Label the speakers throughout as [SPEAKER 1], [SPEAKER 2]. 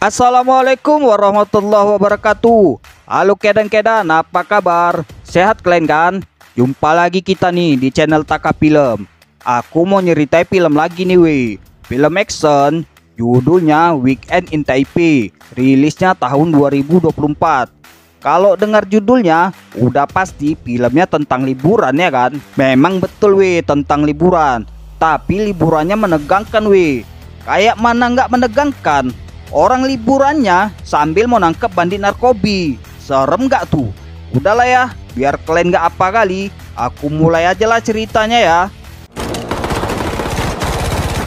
[SPEAKER 1] Assalamualaikum warahmatullahi wabarakatuh. Halo kedan-kedan, apa kabar? Sehat kalian kan? Jumpa lagi kita nih di channel Taka Film. Aku mau nyeritain film lagi nih weh. Film action, judulnya Weekend in Taipei. Rilisnya tahun 2024. Kalau dengar judulnya, udah pasti filmnya tentang liburan ya kan? Memang betul weh, tentang liburan. Tapi liburannya menegangkan weh. Kayak mana nggak menegangkan? Orang liburannya sambil mau nangkep bandit narkobi. Serem gak tuh? Udahlah ya, biar kalian gak apa kali, aku mulai aja lah ceritanya ya.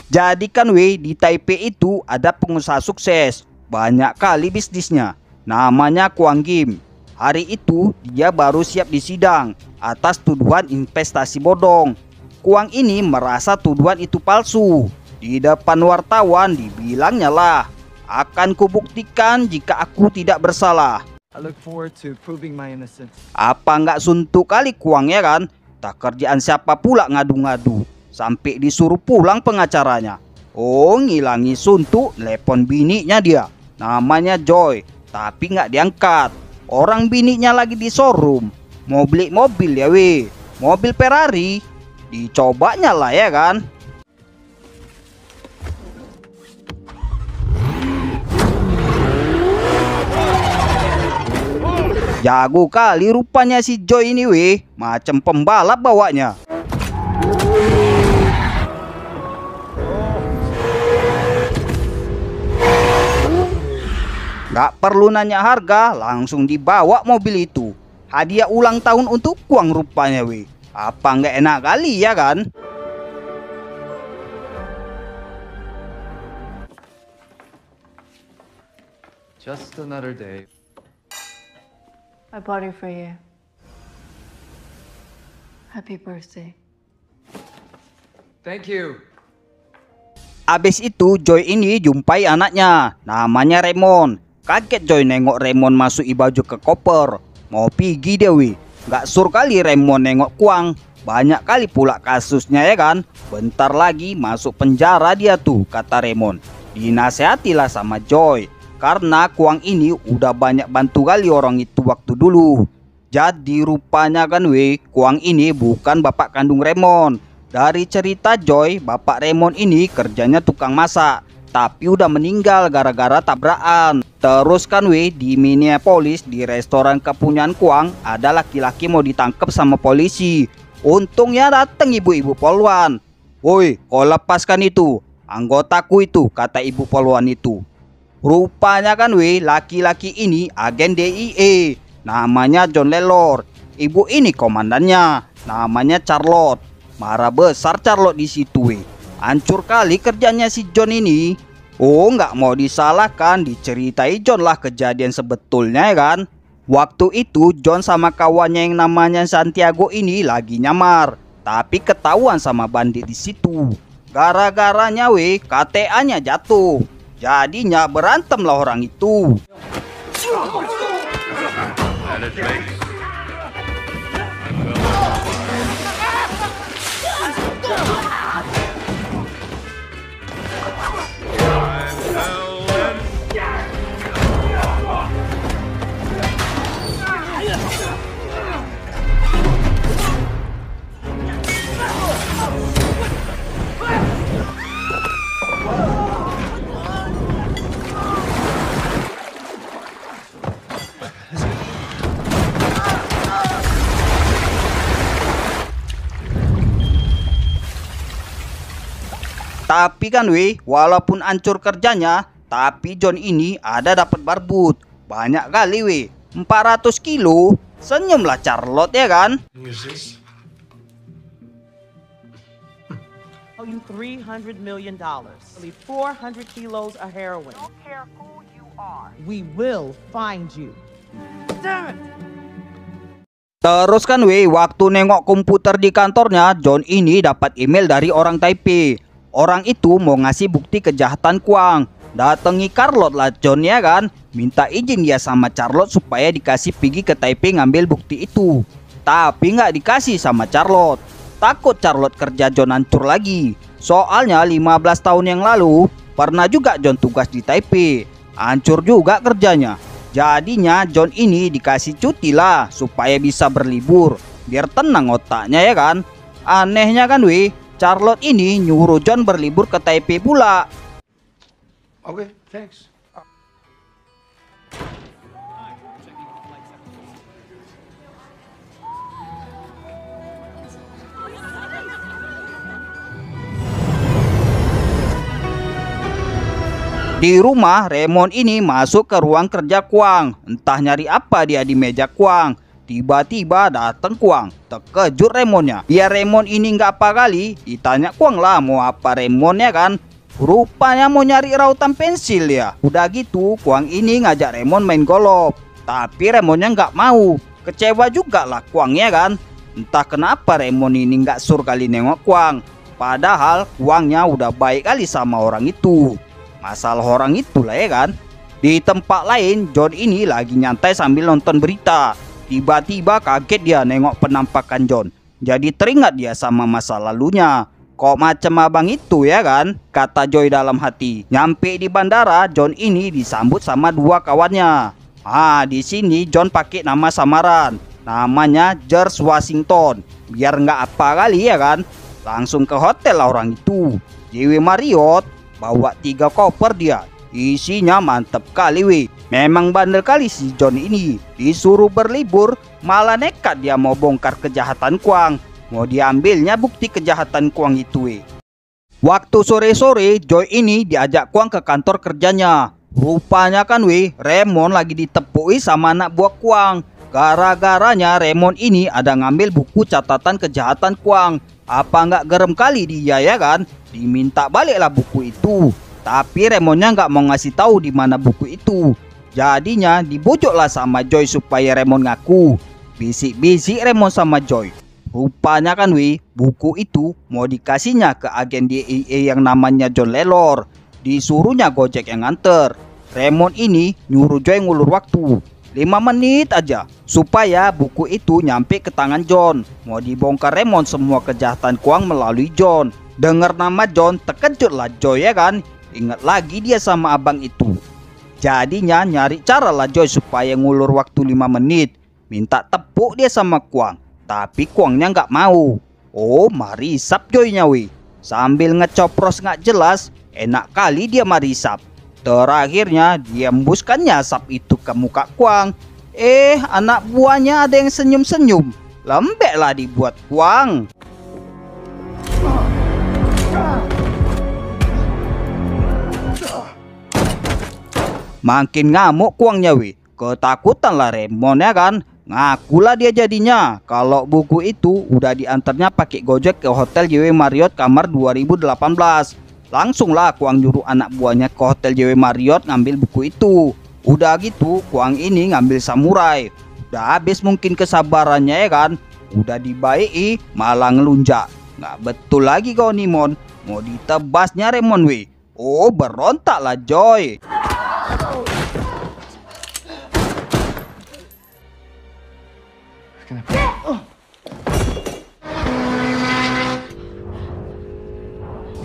[SPEAKER 1] Jadi kan weh, di Taipei itu ada pengusaha sukses. Banyak kali bisnisnya. Namanya Kuang Kim. Hari itu dia baru siap disidang atas tuduhan investasi bodong. Kuang ini merasa tuduhan itu palsu. Di depan wartawan dibilangnya lah, akan kubuktikan jika aku tidak bersalah.
[SPEAKER 2] I look forward to proving my innocence.
[SPEAKER 1] Apa nggak suntuk kali Kuang ya kan? Tak kerjaan siapa pula ngadu-ngadu. Sampai disuruh pulang pengacaranya. Oh, ngilangi suntuk telepon bininya dia. Namanya Joy. Tapi nggak diangkat. Orang bininya lagi di showroom. Mau beli mobil ya weh. Mobil Ferrari. Dicobanya lah ya kan? Jago kali rupanya si Joy ini weh, macam pembalap bawanya. Gak perlu nanya harga, langsung dibawa mobil itu. Hadiah ulang tahun untuk Kuang rupanya weh. Apa nggak enak kali ya kan?
[SPEAKER 2] Just another day.
[SPEAKER 3] I bought it for you. Happy birthday.
[SPEAKER 2] Thank you.
[SPEAKER 1] Abis itu Joy ini jumpai anaknya, namanya Raymond. Kaget Joy nengok Raymond masuk baju ke koper. Mau pergi dia wih. Gak sur kali Raymond nengok Kuang. Banyak kali pula kasusnya ya kan. Bentar lagi masuk penjara dia tuh, kata Raymond. Dinasehatilah sama Joy. Karena Kuang ini udah banyak bantu kali orang itu waktu dulu. Jadi rupanya kan weh, Kuang ini bukan bapak kandung Raymond. Dari cerita Joy, bapak Raymond ini kerjanya tukang masak. Tapi udah meninggal gara-gara tabrakan. Terus kan weh, di Minneapolis di restoran kepunyaan Kuang ada laki-laki mau ditangkap sama polisi. Untungnya datang ibu-ibu polwan. Woi, kau lepaskan itu, anggotaku itu, kata ibu polwan itu. Rupanya kan weh, laki-laki ini agen DIA. Namanya John Lelor. Ibu ini komandannya. Namanya Charlotte. Marah besar Charlotte di situ weh. Hancur kali kerjanya si John ini. Oh, nggak mau disalahkan, diceritai John lah kejadian sebetulnya ya kan. Waktu itu John sama kawannya yang namanya Santiago ini lagi nyamar. Tapi ketahuan sama bandit di situ. Gara-garanya weh, KTA-nya jatuh. Jadinya berantem lah orang itu. Tapi kan weh, walaupun hancur kerjanya, tapi John ini ada dapat barbut. Banyak kali weh, 400 kilo. Senyumlah Charlotte ya kan.
[SPEAKER 4] Owe you $300 million. Only 400 kilos of heroin. Don't care who you are. We will find you. Damn it!
[SPEAKER 1] Terus kan weh, waktu nengok komputer di kantornya, John ini dapat email dari orang Taipei. Orang itu mau ngasih bukti kejahatan Kuang. Datangi Charlotte lah John ya kan. Minta izin dia sama Charlotte supaya dikasih pergi ke Taipei ngambil bukti itu. Tapi nggak dikasih sama Charlotte. Takut Charlotte kerja John hancur lagi. Soalnya 15 tahun yang lalu pernah juga John tugas di Taipei. hancur juga kerjanya. Jadinya John ini dikasih cuti lah supaya bisa berlibur, biar tenang otaknya ya kan. Anehnya kan weh, Charlotte ini nyuruh John berlibur ke Taipei pula.
[SPEAKER 5] Okay, thanks.
[SPEAKER 1] Di rumah, Raymond ini masuk ke ruang kerja Kwang. Entah nyari apa dia di meja Kwang. Tiba-tiba datang Kwang. Terkejut Raymondnya. Biar Raymond ini nggak apa kali, ditanya Kwang lah mau apa Raymond ya kan. Rupanya mau nyari rautan pensil ya. Udah gitu, Kwang ini ngajak Raymond main golf. Tapi Raymondnya nggak mau. Kecewa juga lah Kwang ya kan. Entah kenapa Raymond ini nggak sur kali nengok Kwang. Padahal Kwangnya udah baik kali sama orang itu. Masalah orang itulah ya kan. Di tempat lain, John ini lagi nyantai sambil nonton berita. Tiba-tiba kaget dia nengok penampakan John. Jadi teringat dia sama masa lalunya. Kok macam abang itu ya kan, kata Joy dalam hati. Nyampe di bandara, John ini disambut sama dua kawannya. Di sini John pakai nama samaran. Namanya George Washington. Biar nggak apa kali ya kan. Langsung ke hotel lah orang itu. JW Marriott. Bawa 3 koper dia. Isinya mantep kali weh. Memang bandel kali si John ini. Disuruh berlibur, malah nekat dia mau bongkar kejahatan Kwang. Mau diambilnya bukti kejahatan Kwang itu weh. Waktu sore-sore, Joy ini diajak Kwang ke kantor kerjanya. Rupanya kan weh, Raymond lagi ditepui sama anak buah Kwang. Gara-garanya Raymond ini ada ngambil buku catatan kejahatan Kwang. Apa nggak gerem kali dia ya kan? Diminta baliklah buku itu. Tapi Raymondnya nggak mau ngasih tahu di mana buku itu. Jadinya dibujuklah sama Joy supaya Raymond ngaku. Bisik-bisik Raymond sama Joy. Rupanya kan weh, buku itu mau dikasihnya ke agen DEA yang namanya John Lelor. Disuruhnya Gojek yang nganter. Raymond ini nyuruh Joy ngulur waktu 5 menit aja supaya buku itu nyampe ke tangan John. Mau dibongkar Raymond semua kejahatan Kwang melalui John. Dengar nama John, terkejut lah Joy ya kan. Ingat lagi dia sama abang itu. Jadinya nyari cara lah Joy supaya ngulur waktu 5 menit. Minta tepuk dia sama Kwang. Tapi Kwangnya nggak mau. Oh, marisap Joynya weh. Sambil ngecopros nggak jelas, enak kali dia marisap. Terakhirnya dia embuskannya asap itu ke muka Kwang. Anak buahnya ada yang senyum-senyum. Lembek lah dibuat Kwang. Makin ngamuk Kwangnya weh. Ketakutan lah Raymond ya kan. Ngakulah dia jadinya kalau buku itu udah diantarnya pakai Gojek ke hotel JW Marriott kamar 2018. Langsung lah Kwang nyuruh anak buahnya ke hotel JW Marriott ngambil buku itu. Udah gitu Kwang ini ngambil samurai. Udah habis mungkin kesabarannya ya kan. Udah dibaiki malah ngelunjak. Nggak betul lagi kau nih Mon. Mau ditebasnya Raymond weh. Oh, berontak lah Joy.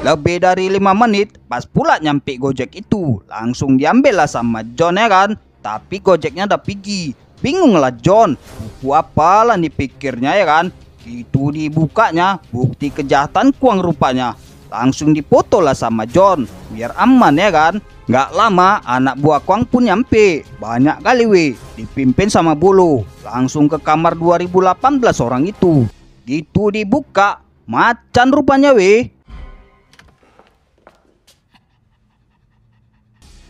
[SPEAKER 1] Lebih dari 5 menit, pas pula nyampe Gojek itu. Langsung diambil lah sama John ya kan. Tapi Gojeknya udah pergi. Bingung lah John. Buku apalah nih pikirnya ya kan. Itu dibukanya, bukti kejahatan Kwang rupanya. Langsung dipoto lah sama John. Biar aman ya kan. Nggak lama anak buah Kwang pun nyampe. Banyak kali weh. Dipimpin sama Bolo. Langsung ke kamar 2018 orang itu. Gitu dibuka. Macan rupanya weh.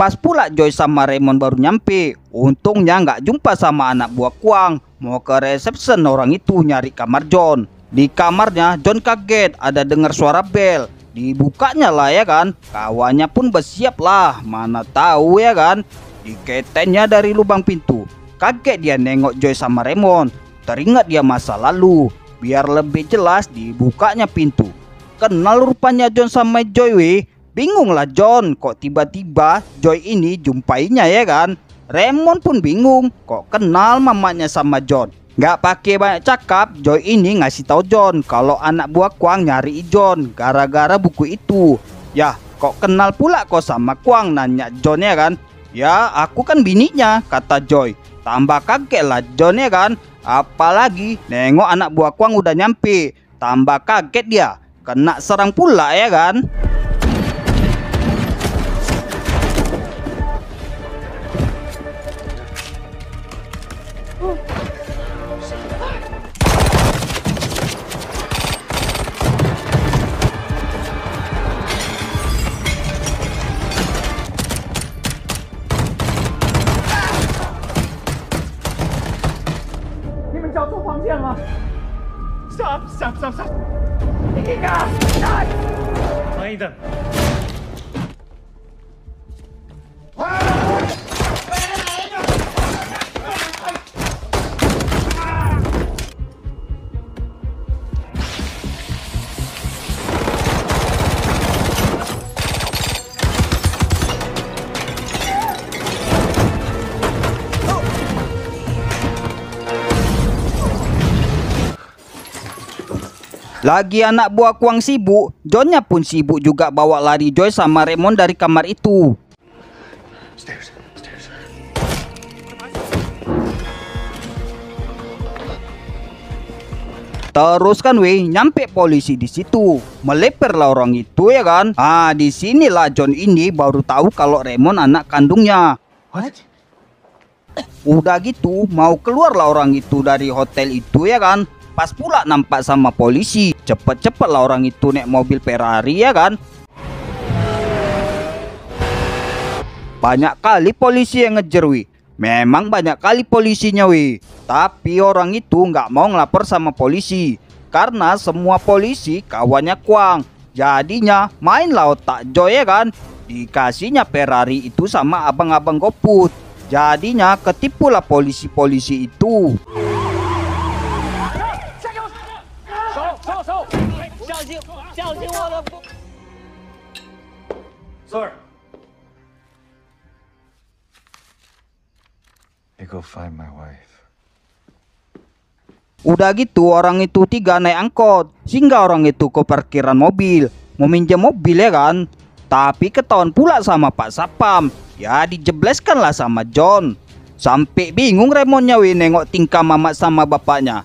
[SPEAKER 1] Pas pula Joy sama Raymond baru nyampe. Untungnya nggak jumpa sama anak buah Kwang. Mau ke reception orang itu nyari kamar John. Di kamarnya John kaget ada dengar suara bel. Dibukanya lah ya kan. Kawannya pun bersiap lah. Mana tahu ya kan. Diketennya dari lubang pintu. Kaget dia nengok Joy sama Raymond. Teringat dia masa lalu. Biar lebih jelas dibukanya pintu. Kenal rupanya John sama Joy weh. Bingung lah John, kok tiba-tiba Joy ini jumpainya ya kan. Raymond pun bingung, kok kenal mamanya sama John. Gak pakai banyak cakap, Joy ini ngasih tahu John kalau anak buah Kwang nyari John gara-gara buku itu. Yah, kok kenal pula kok sama Kwang, nanya John ya kan. Ya, aku kan bininya, kata Joy. Tambah kaget lah John ya kan. Apalagi nengok anak buah Kwang udah nyampe. Tambah kaget dia. Kena serang pula ya kan. Lagi anak buah Kwang sibuk, Johnnya pun sibuk juga bawa lari Joy sama Raymond dari kamar itu.
[SPEAKER 5] Stairs, stairs.
[SPEAKER 1] Terus kan nyampe polisi di situ. Meleperlah orang itu ya kan. Ah, di sinilah John ini baru tahu kalau Raymond anak kandungnya.
[SPEAKER 2] What?
[SPEAKER 1] Udah gitu, mau keluarlah orang itu dari hotel itu ya kan. Pas pula nampak sama polisi. Cepet-cepet lah orang itu naik mobil Ferrari ya kan. Banyak kali polisi yang ngejar Memang banyak kali polisinya Tapi orang itu nggak mau ngelapor sama polisi. Karena semua polisi kawannya Kwang. Jadinya mainlah otak Joy ya kan. Dikasihnya Ferrari itu sama abang-abang GoFood. Jadinya ketipulah polisi-polisi itu.
[SPEAKER 2] I go find my wife.
[SPEAKER 1] Udah gitu orang itu 3 naik angkot. Sehingga orang itu ke parkiran mobil. Mau minjem mobil ya kan. Tapi ketahuan pula sama Pak Sapam. Ya dijebleskan lah sama John. Sampai bingung Raymondnya nengok tingkah mamak sama bapaknya.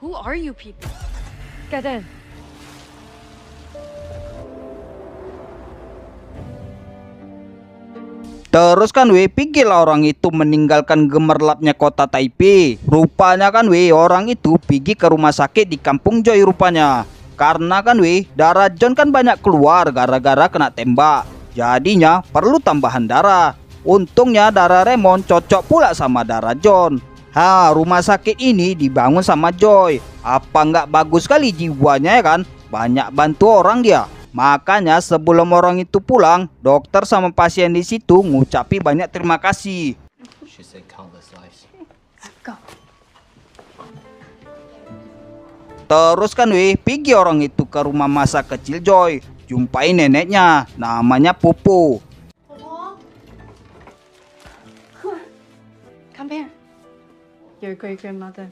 [SPEAKER 6] Who are you people? Get in.
[SPEAKER 1] Terus kan pikirlah orang itu meninggalkan gemerlapnya kota Taipei. Rupanya kan orang itu pergi ke rumah sakit di kampung Joy rupanya. Karena kan darah John kan banyak keluar gara-gara kena tembak. Jadinya perlu tambahan darah. Untungnya darah Raymond cocok pula sama darah John. Rumah sakit ini dibangun sama Joy. Apa nggak bagus sekali jiwanya ya kan? Banyak bantu orang dia. Makanya sebelum orang itu pulang, dokter sama pasien di situ ngucapi banyak terima kasih.
[SPEAKER 2] She said countless lives.
[SPEAKER 3] Let's go.
[SPEAKER 1] Terus kan pergi orang itu ke rumah masa kecil Joy. Jumpain neneknya, namanya Pupu.
[SPEAKER 3] Come here. Your great grandmother.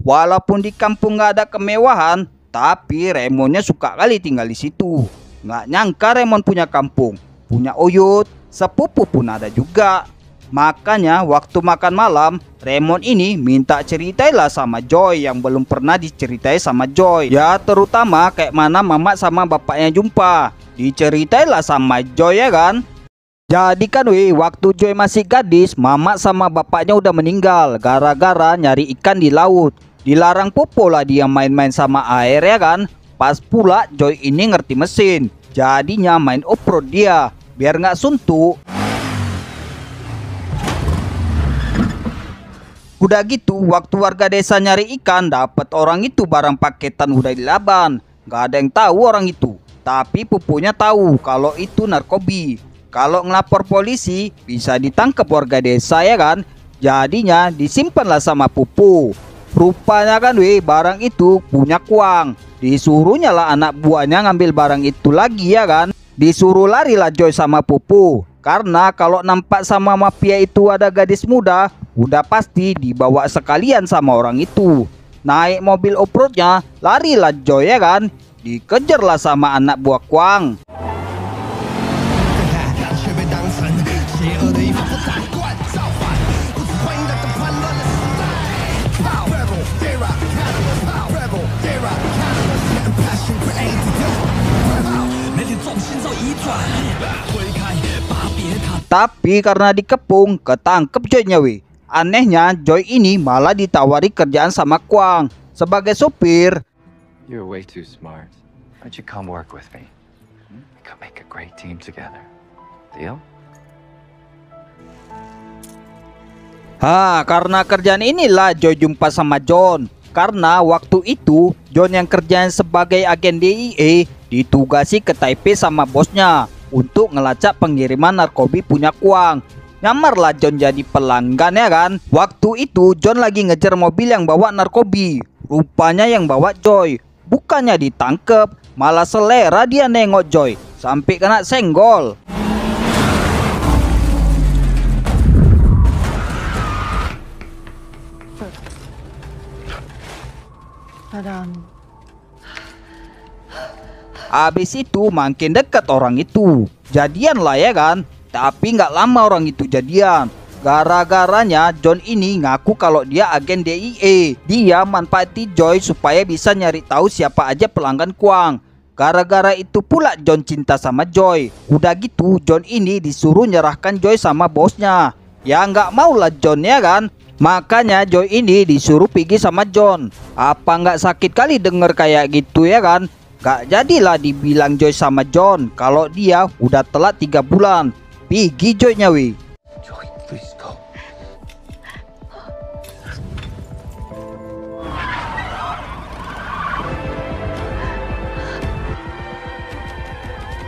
[SPEAKER 1] Walaupun di kampung nggak ada kemewahan, tapi Raymondnya suka kali tinggal di situ. Nggak nyangka Raymond punya kampung, punya uyut, sepupu pun ada juga. Makanya waktu makan malam, Raymond ini minta ceritailah sama Joy yang belum pernah diceritai sama Joy. Ya terutama kayak mana mamak sama bapaknya jumpa. Diceritailah sama Joy ya kan. Jadi kan waktu Joy masih gadis, mamak sama bapaknya udah meninggal gara-gara nyari ikan di laut. Dilarang Popo lah dia main-main sama air ya kan. Pas pula Joy ini ngerti mesin. Jadinya main off-road dia biar nggak suntuk. Udah gitu waktu warga desa nyari ikan, dapat orang itu barang paketan udah dilaban. Nggak ada yang tahu orang itu. Tapi pupunya tahu kalau itu narkobi. Kalau ngelapor polisi bisa ditangkap warga desa ya kan. Jadinya disimpanlah sama pupu. Rupanya kan barang itu punya Kwang. Disuruhnya lah anak buahnya ngambil barang itu lagi ya kan. Disuruh larilah Joy sama pupu. Karena kalau nampak sama mafia itu ada gadis muda, udah pasti dibawa sekalian sama orang itu. Naik mobil off-roadnya, larilah Joy ya kan. Dikejarlah sama anak buah Kwang. Tapi karena dikepung, ketangkep Joy-nya weh. Anehnya Joy ini malah ditawari kerjaan sama Kwang sebagai sopir.
[SPEAKER 2] You're way too smart. Why don't you come work with me? We could make a great team together. Deal?
[SPEAKER 1] Karena kerjaan inilah Joy jumpa sama John. Karena waktu itu John yang kerjaan sebagai agen DIA ditugasi ke Taipei sama bosnya untuk ngelacak pengiriman narkoba punya Kwang. Nyamarlah John jadi pelanggan ya kan. Waktu itu John lagi ngejar mobil yang bawa narkoba. Rupanya yang bawa Joy. Bukannya ditangkep, malah selera dia nengok Joy sampai kena senggol. Abis itu makin dekat orang itu. Jadian lah ya kan. Tapi nggak lama orang itu jadian. Gara-garanya John ini ngaku kalau dia agen DIA. Dia manfaati Joy supaya bisa nyari tahu siapa aja pelanggan Kwang. Gara-gara itu pula John cinta sama Joy. Udah gitu John ini disuruh nyerahkan Joy sama bosnya. Ya nggak mau lah John ya kan. Makanya Joy ini disuruh pergi sama John. Apa nggak sakit kali denger kayak gitu ya kan. Gak jadilah dibilang Joy sama John kalau dia udah telat 3 bulan. Pergi Joy-nya weh.
[SPEAKER 2] Joy, please go.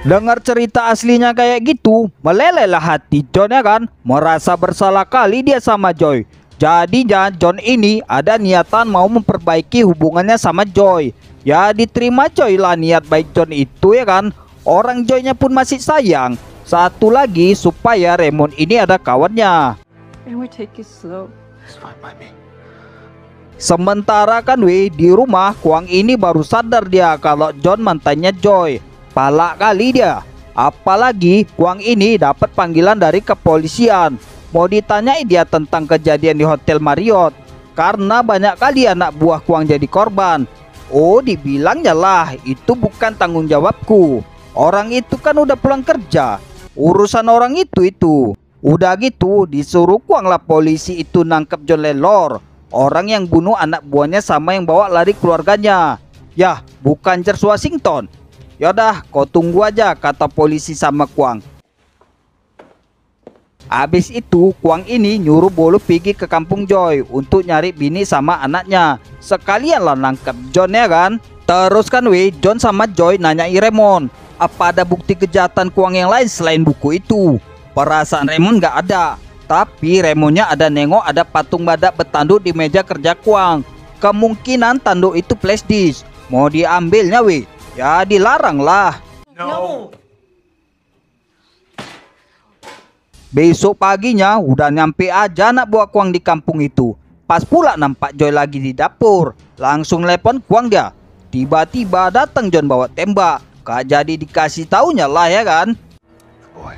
[SPEAKER 1] Dengar cerita aslinya kayak gitu, melelehlah hati John ya kan. Merasa bersalah kali dia sama Joy. Jadinya John ini ada niatan mau memperbaiki hubungannya sama Joy. Ya diterima Joy lah niat baik John itu ya kan. Orang Joy-nya pun masih sayang. Satu lagi supaya Raymond ini ada kawannya.
[SPEAKER 3] And we take it slow.
[SPEAKER 5] It's fine by me.
[SPEAKER 1] Sementara kan weh di rumah Kwang ini baru sadar dia kalau John mantannya Joy. Palak kali dia. Apalagi Kwang ini dapat panggilan dari kepolisian. Mau ditanyai dia tentang kejadian di Hotel Marriott. Karena banyak kali anak buah Kwang jadi korban. Oh dibilangnya lah itu bukan tanggung jawabku. Orang itu kan udah pulang kerja. Urusan orang itu. Udah gitu disuruh Kwang lah polisi itu nangkep John Lelor. Orang yang bunuh anak buahnya sama yang bawa lari keluarganya. Yah bukan George Washington. Yaudah kau tunggu aja kata polisi sama Kwang. Abis itu Kwang ini nyuruh Bolu pergi ke kampung Joy untuk nyari bini sama anaknya. Sekalian lah nangkep John ya kan. Terus kan weh John sama Joy nanyai Raymond, apa ada bukti kejahatan Kwang yang lain selain buku itu. Perasaan Raymond gak ada. Tapi Raymondnya ada nengok ada patung badak bertanduk di meja kerja Kwang. Kemungkinan tanduk itu flash disk. Mau diambilnya weh, ya dilarang lah.
[SPEAKER 4] No.
[SPEAKER 1] Besok paginya udah nyampe aja anak buah Kwang di kampung itu. Pas pula nampak Joy lagi di dapur. Langsung telepon Kwang dia. Tiba-tiba datang John bawa tembak. Gak jadi dikasih taunya lah ya kan.
[SPEAKER 5] Boy.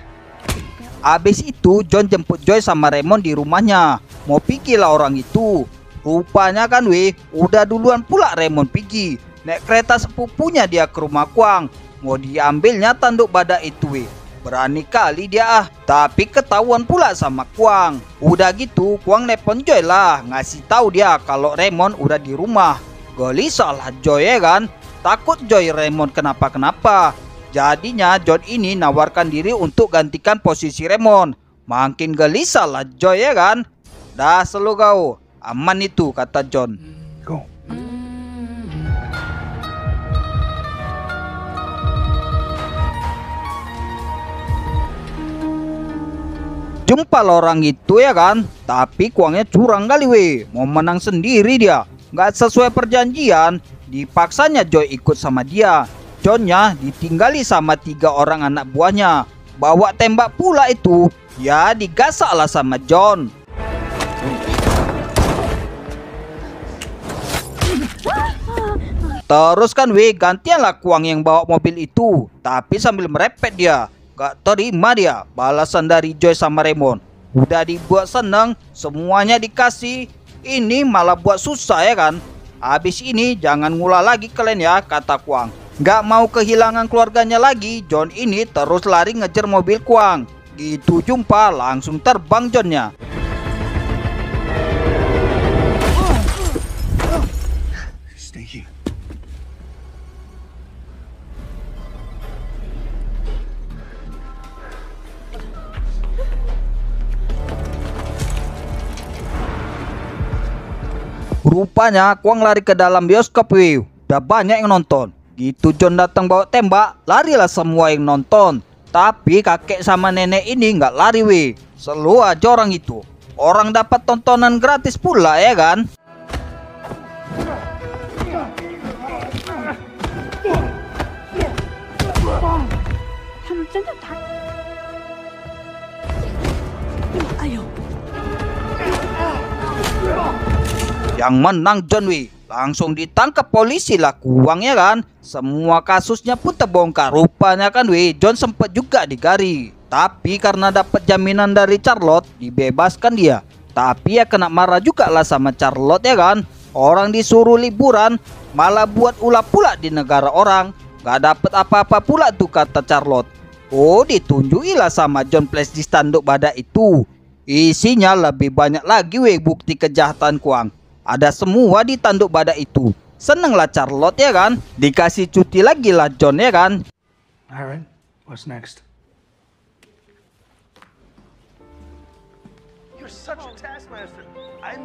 [SPEAKER 1] Abis itu John jemput Joy sama Raymond di rumahnya. Mau pergi lah orang itu. Rupanya kan weh udah duluan pula Raymond pergi. Naik kereta sepupunya dia ke rumah Kwang. Mau diambilnya tanduk badak itu weh. Berani kali dia tapi ketahuan pula sama Kwang. Udah gitu Kwang nelpon Joy lah, ngasih tahu dia kalau Raymond udah di rumah. Gelisah lah Joy ya kan. Takut Joy Raymond kenapa-kenapa. Jadinya John ini nawarkan diri untuk gantikan posisi Raymond. Makin gelisah lah Joy ya kan. Dah selalu kau. Aman itu kata John.
[SPEAKER 5] Go.
[SPEAKER 1] Jumpa orang itu ya kan. Tapi Kwangnya curang kali weh. Mau menang sendiri dia. Gak sesuai perjanjian. Dipaksanya Joy ikut sama dia. Johnnya ditinggali sama 3 orang anak buahnya. Bawa tembak pula itu. Ya digasak lah sama John. Terus kan weh gantian lah Kwang yang bawa mobil itu. Tapi sambil merepet dia. Gak terima dia balasan dari Joy sama Raymond. Udah dibuat seneng, semuanya dikasih. Ini malah buat susah ya kan. Habis ini jangan ngulah lagi kalian ya kata Kwang. Gak mau kehilangan keluarganya lagi, John ini terus lari ngejar mobil Kwang. Gitu jumpa langsung terbang Johnnya.
[SPEAKER 5] Sneaky.
[SPEAKER 1] Rupanya Kwang lari ke dalam bioskop wih. Udah banyak yang nonton. Gitu John datang bawa tembak, larilah semua yang nonton. Tapi kakek sama nenek ini nggak lari wih. Selalu aja orang itu. Orang dapat tontonan gratis pula ya kan. Yang menang John Wick. Langsung ditangkap polisi lah Kwang ya kan. Semua kasusnya pun terbongkar. Rupanya kan John sempat juga digari. Tapi karena dapat jaminan dari Charlotte, dibebaskan dia. Tapi ya kena marah juga lah sama Charlotte ya kan. Orang disuruh liburan, malah buat ulah pula di negara orang. Gak dapat apa-apa pula tuh kata Charlotte. Oh, ditunjukilah sama John Flash di tanduk badak itu. Isinya lebih banyak lagi bukti kejahatan Kwang. Ada semua di tanduk badak itu. Seneng lah Charlotte ya kan. Dikasih cuti lagi lah John ya kan.
[SPEAKER 5] Alright, what's next? You're such a taskmaster.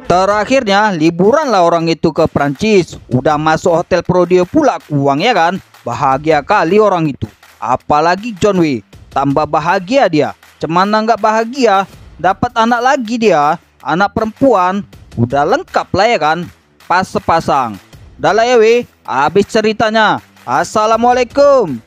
[SPEAKER 1] Terakhirnya liburan lah orang itu ke Prancis. Udah masuk hotel Prodeo pula Kwang ya kan. Bahagia kali orang itu. Apalagi John Wick. Tambah bahagia dia. Cemana nggak bahagia. Dapat anak lagi dia. Anak perempuan. Udah lengkap lah ya kan. Pas sepasang. Dah lah ya habis ceritanya. Assalamualaikum.